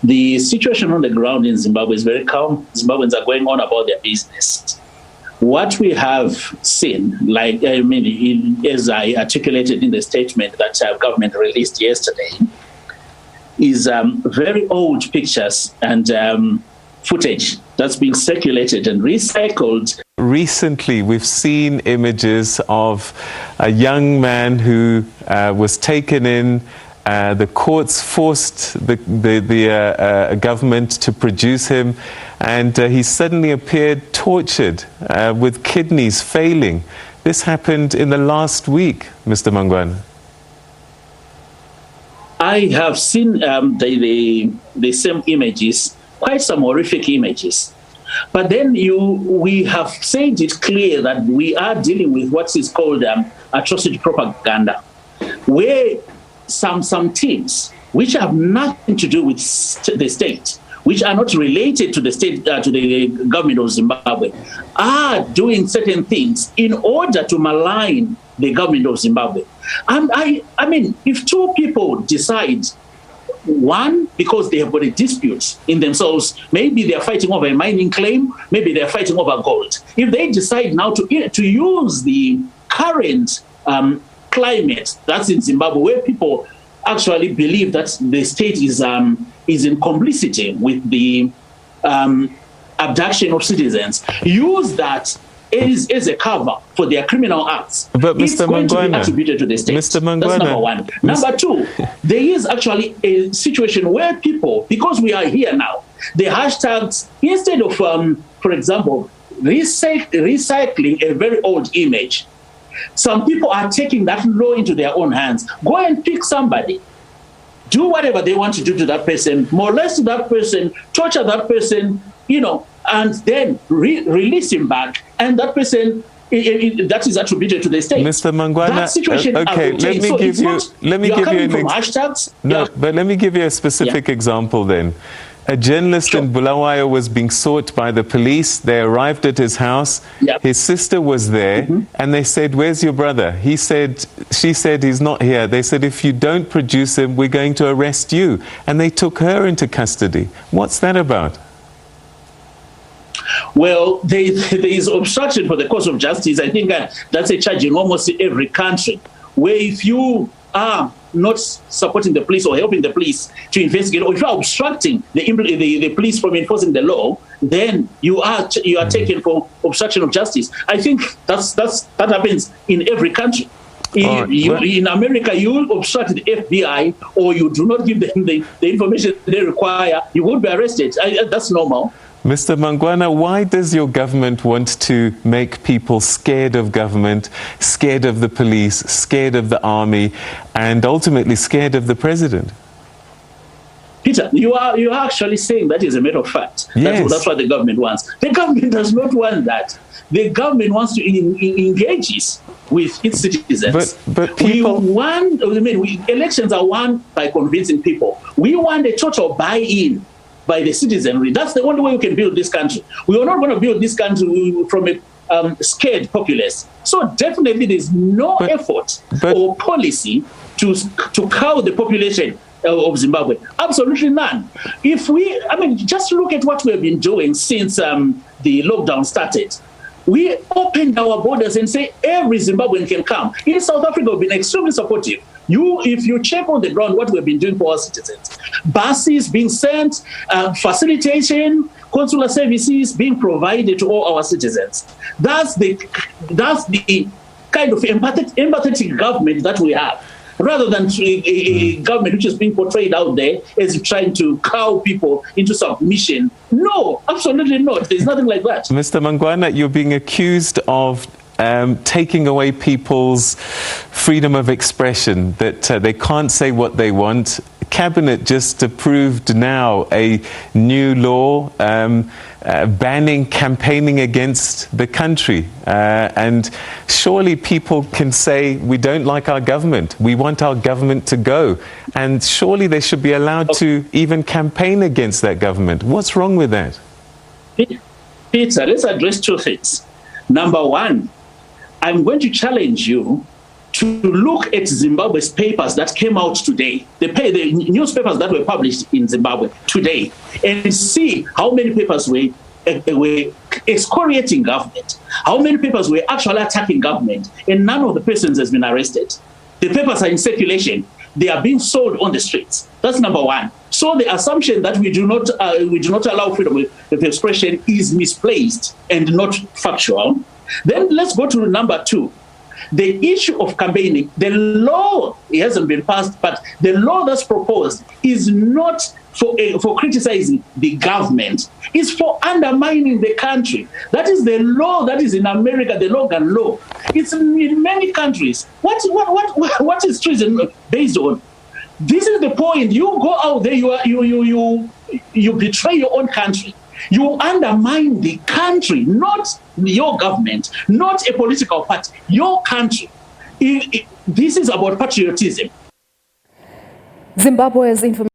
The situation on the ground in Zimbabwe is very calm. Zimbabweans are going on about their business. What we have seen, as I articulated in the statement that government released yesterday, is very old pictures and footage that's being circulated and recycled. Recently, we've seen images of a young man who was taken in. The courts forced the government to produce him, and he suddenly appeared tortured with kidneys failing. This happened in the last week, Mr. Mangwana. I have seen the same images, quite some horrific images. But then we have said it clear that we are dealing with what is called atrocity propaganda, where some teams which have nothing to do with the state, which are not related to the state, to the government of Zimbabwe, are doing certain things in order to malign the government of Zimbabwe. And I mean, if two people decide, one, because they have got a dispute in themselves, maybe they are fighting over a mining claim, maybe they are fighting over gold. If they decide now to use the current climate that's in Zimbabwe, where people actually believe that the state is in complicity with the abduction of citizens, use that as a cover for their criminal acts. But it's Mr. going to be Mangwana, attributed to the state. Mr. Mangwana, that's number one. Number two, there is actually a situation where people, because we are here now, the hashtags, instead of, for example, recycling a very old image, some people are taking that law into their own hands. Go and pick somebody. Do whatever they want to do to that person, molest that person, torture that person, and then release him back. And that person, that is attributed to the state. Mr. Mangwana, that situation, okay, let me give you hashtags. No, yeah. But let me give you a specific example then. A journalist in Bulawayo was being sought by the police. They arrived at his house. Yep. His sister was there, and they said, "Where's your brother?" She said, "He's not here." They said, "If you don't produce him, we're going to arrest you." And they took her into custody. What's that about? Well, there is obstruction for the course of justice. I think that's a charge in almost every country, where if you are not supporting the police or helping the police to investigate, or if you are obstructing the police from enforcing the law, then you are taken for obstruction of justice. I think that happens in every country. In America, you obstruct the FBI or you do not give them the information they require, you will be arrested. That's normal. Mr. Mangwana, why does your government want to make people scared of government, scared of the police, scared of the army, and ultimately scared of the president? Peter, you are actually saying that is a matter of fact. Yes. That's what the government wants. The government does not want that. The government wants to engage with its citizens. But people... elections are won by convincing people. We want a total buy-in by the citizenry. That's the only way we can build this country. We are not going to build this country from a scared populace. So definitely there's no effort or policy to cow the population of Zimbabwe. Absolutely none. Just look at what we have been doing since the lockdown started. We opened our borders and say every Zimbabwean can come. In South Africa, we've been extremely supportive. If you check on the ground what we've been doing for our citizens, buses being sent, facilitation, consular services being provided to all our citizens. That's the kind of empathetic government that we have, rather than a government which is being portrayed out there as trying to cow people into submission. No, absolutely not. There's nothing like that. Mr. Mangwana, you're being accused of taking away people's freedom of expression, that they can't say what they want. Cabinet just approved now a new law banning campaigning against the country. And surely people can say, we don't like our government, we want our government to go. And surely they should be allowed to even campaign against that government. What's wrong with that? Peter, let's address two things. Number one, I'm going to challenge you to look at Zimbabwe's papers that came out today, the newspapers that were published in Zimbabwe today, and see how many papers were excoriating government, how many papers were actually attacking government, and none of the persons has been arrested. The papers are in circulation. They are being sold on the streets. That's number one. So the assumption that we do not allow freedom of expression is misplaced and not factual. Then let's go to number two. The issue of campaigning, the law, it hasn't been passed, but the law that's proposed is not for criticizing the government. It's for undermining the country. That is the law that is in America, the Logan law. It's in many countries. What is treason based on? This is the point. You go out there, you betray your own country. You undermine the country, not your government, not a political party, your country. This is about patriotism. Zimbabwe's information.